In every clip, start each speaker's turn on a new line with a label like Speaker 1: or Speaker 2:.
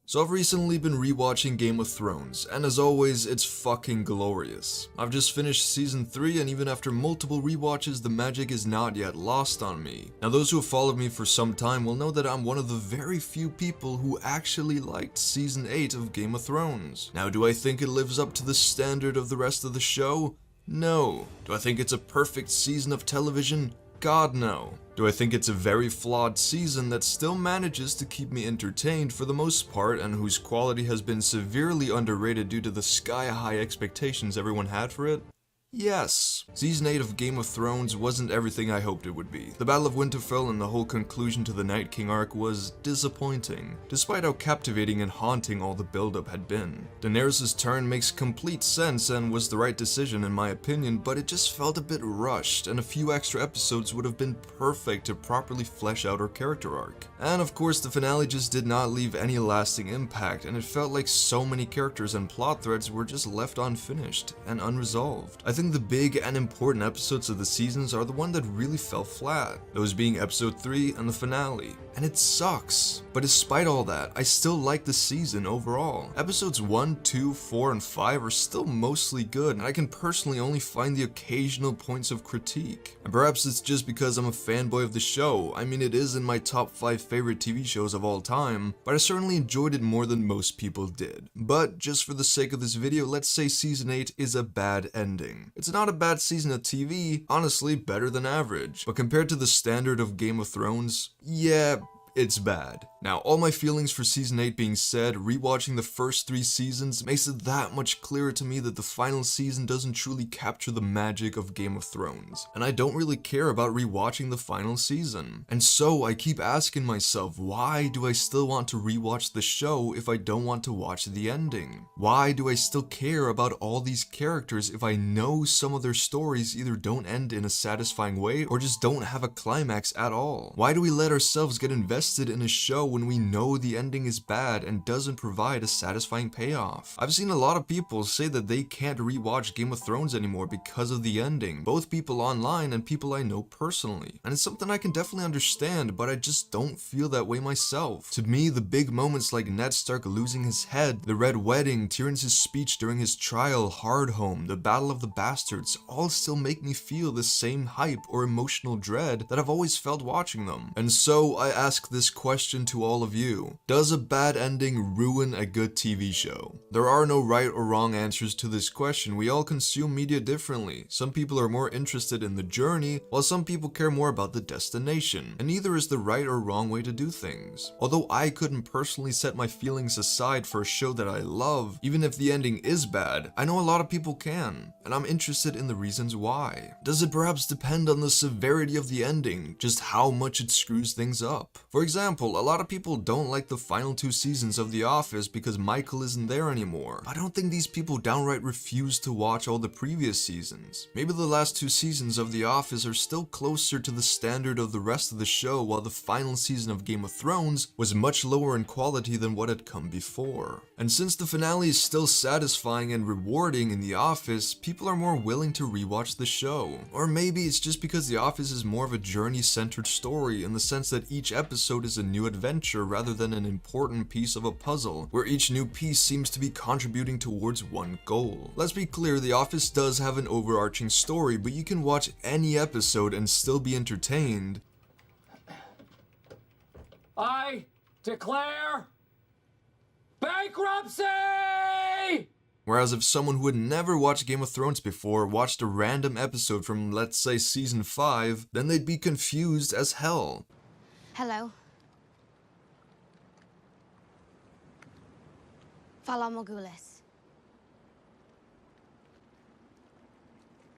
Speaker 1: So I've recently been rewatching Game of Thrones, and as always, it's fucking glorious. I've just finished season 3, and even after multiple rewatches, the magic is not yet lost on me. Now those who have followed me for some time will know that I'm one of the very few people who actually liked season 8 of Game of Thrones. Now do I think it lives up to the standard of the rest of the show? No. Do I think it's a perfect season of television? God no. Do I think it's a very flawed season that still manages to keep me entertained for the most part and whose quality has been severely underrated due to the sky-high expectations everyone had for it? Yes. Season 8 of Game of Thrones wasn't everything I hoped it would be. The Battle of Winterfell and the whole conclusion to the Night King arc was disappointing, despite how captivating and haunting all the buildup had been. Daenerys' turn makes complete sense and was the right decision in my opinion, but it just felt a bit rushed, and a few extra episodes would have been perfect to properly flesh out her character arc. And of course the finale just did not leave any lasting impact, and it felt like so many characters and plot threads were just left unfinished and unresolved. I think the big and important episodes of the seasons are the one that really fell flat, those being episode 3 and the finale. And it sucks. But despite all that, I still like the season overall. Episodes 1, 2, 4, and 5 are still mostly good, and I can personally only find the occasional points of critique. And perhaps it's just because I'm a fanboy of the show. I mean, it is in my top 5 favorite TV shows of all time, but I certainly enjoyed it more than most people did. But just for the sake of this video, let's say season 8 is a bad ending. It's not a bad season of TV, honestly better than average, but compared to the standard of Game of Thrones, yeah, it's bad. Now, all my feelings for season 8 being said, rewatching the first 3 seasons makes it that much clearer to me that the final season doesn't truly capture the magic of Game of Thrones, and I don't really care about rewatching the final season. And so I keep asking myself, why do I still want to rewatch the show if I don't want to watch the ending? Why do I still care about all these characters if I know some of their stories either don't end in a satisfying way or just don't have a climax at all? Why do we let ourselves get invested in a show when we know the ending is bad and doesn't provide a satisfying payoff? I've seen a lot of people say that they can't rewatch Game of Thrones anymore because of the ending, both people online and people I know personally. And it's something I can definitely understand, but I just don't feel that way myself. To me, the big moments like Ned Stark losing his head, the Red Wedding, Tyrion's speech during his trial, Hardhome, the Battle of the Bastards, all still make me feel the same hype or emotional dread that I've always felt watching them. And so I ask this question to all of you. Does a bad ending ruin a good TV show? There are no right or wrong answers to this question. We all consume media differently. Some people are more interested in the journey, while some people care more about the destination, and neither is the right or wrong way to do things. Although I couldn't personally set my feelings aside for a show that I love, even if the ending is bad, I know a lot of people can, and I'm interested in the reasons why. Does it perhaps depend on the severity of the ending, just how much it screws things up? For example, a lot of people don't like the final 2 seasons of The Office because Michael isn't there anymore. I don't think these people downright refuse to watch all the previous seasons. Maybe the last 2 seasons of The Office are still closer to the standard of the rest of the show, while the final season of Game of Thrones was much lower in quality than what had come before. And since the finale is still satisfying and rewarding in The Office, people are more willing to rewatch the show. Or maybe it's just because The Office is more of a journey-centered story in the sense that each episode is a new adventure rather than an important piece of a puzzle, where each new piece seems to be contributing towards one goal. Let's be clear, The Office does have an overarching story, but you can watch any episode and still be entertained.
Speaker 2: I declare bankruptcy!
Speaker 1: Whereas if someone who had never watched Game of Thrones before watched a random episode from, let's say, season 5, then they'd be confused as hell.
Speaker 3: Hello. Fala Mogulis.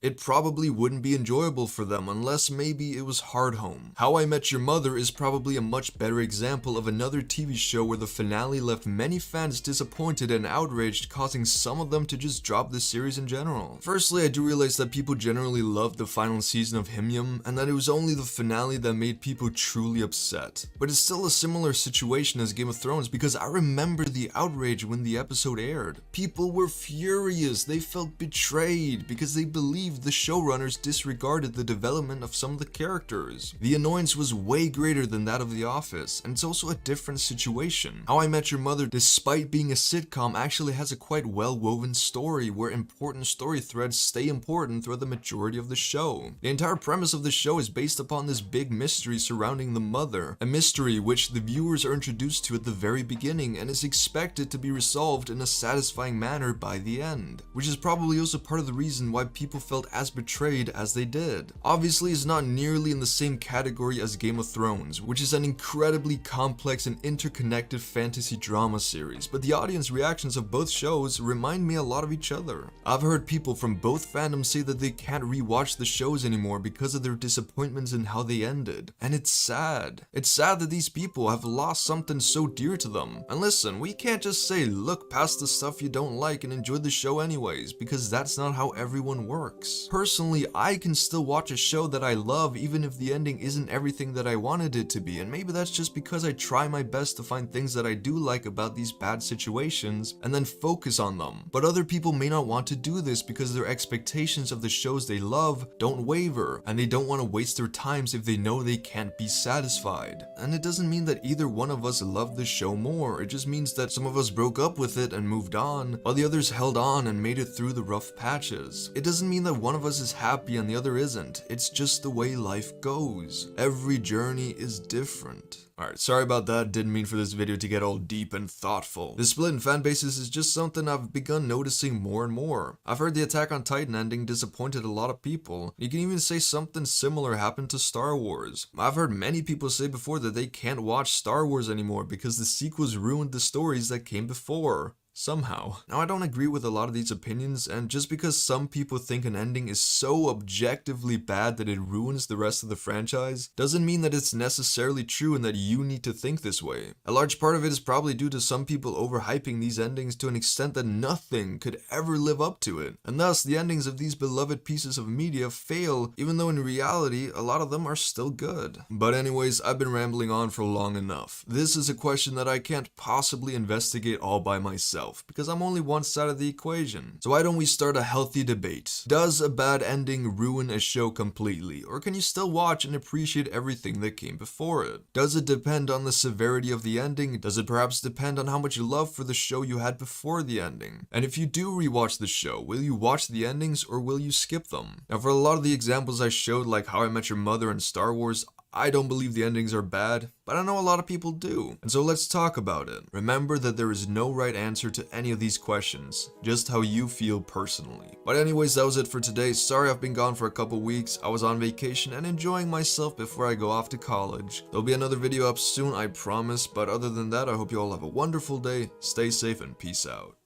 Speaker 1: It probably wouldn't be enjoyable for them unless maybe it was Hardhome. How I Met Your Mother is probably a much better example of another TV show where the finale left many fans disappointed and outraged, causing some of them to just drop the series in general. Firstly, I do realize that people generally loved the final season of Hymnium, and that it was only the finale that made people truly upset. But it's still a similar situation as Game of Thrones because I remember the outrage when the episode aired. People were furious, they felt betrayed because they believed believe the showrunners disregarded the development of some of the characters. The annoyance was way greater than that of The Office, and it's also a different situation. How I Met Your Mother, despite being a sitcom, actually has a quite well-woven story where important story threads stay important throughout the majority of the show. The entire premise of the show is based upon this big mystery surrounding the mother, a mystery which the viewers are introduced to at the very beginning and is expected to be resolved in a satisfying manner by the end, which is probably also part of the reason why people felt as betrayed as they did. Obviously, it's not nearly in the same category as Game of Thrones, which is an incredibly complex and interconnected fantasy drama series, but the audience reactions of both shows remind me a lot of each other. I've heard people from both fandoms say that they can't rewatch the shows anymore because of their disappointments in how they ended, and it's sad. It's sad that these people have lost something so dear to them. And listen, we can't just say look past the stuff you don't like and enjoy the show anyways, because that's not how everyone works. Personally, I can still watch a show that I love even if the ending isn't everything that I wanted it to be, and maybe that's just because I try my best to find things that I do like about these bad situations and then focus on them. But other people may not want to do this because their expectations of the shows they love don't waver, and they don't want to waste their times if they know they can't be satisfied. And it doesn't mean that either one of us loved the show more, it just means that some of us broke up with it and moved on, while the others held on and made it through the rough patches. It doesn't mean that one of us is happy and the other isn't, it's just the way life goes. Every journey is different. Alright, sorry about that, didn't mean for this video to get all deep and thoughtful. The split in fan bases is just something I've begun noticing more and more. I've heard the Attack on Titan ending disappointed a lot of people. You can even say something similar happened to Star Wars. I've heard many people say before that they can't watch Star Wars anymore because the sequels ruined the stories that came before. Somehow. Now, I don't agree with a lot of these opinions, and just because some people think an ending is so objectively bad that it ruins the rest of the franchise, doesn't mean that it's necessarily true and that you need to think this way. A large part of it is probably due to some people overhyping these endings to an extent that nothing could ever live up to it, and thus the endings of these beloved pieces of media fail, even though in reality, a lot of them are still good. But anyways, I've been rambling on for long enough. This is a question that I can't possibly investigate all by myself, because I'm only one side of the equation. So why don't we start a healthy debate? Does a bad ending ruin a show completely, or can you still watch and appreciate everything that came before it? Does it depend on the severity of the ending? Does it perhaps depend on how much love for the show you had before the ending? And if you do rewatch the show, will you watch the endings or will you skip them? Now, for a lot of the examples I showed, like How I Met Your Mother and Star Wars, I don't believe the endings are bad, but I know a lot of people do. And so let's talk about it. Remember that there is no right answer to any of these questions, just how you feel personally. But anyways, that was it for today. Sorry I've been gone for a couple weeks. I was on vacation and enjoying myself before I go off to college. There'll be another video up soon, I promise, but other than that, I hope you all have a wonderful day, stay safe, and peace out.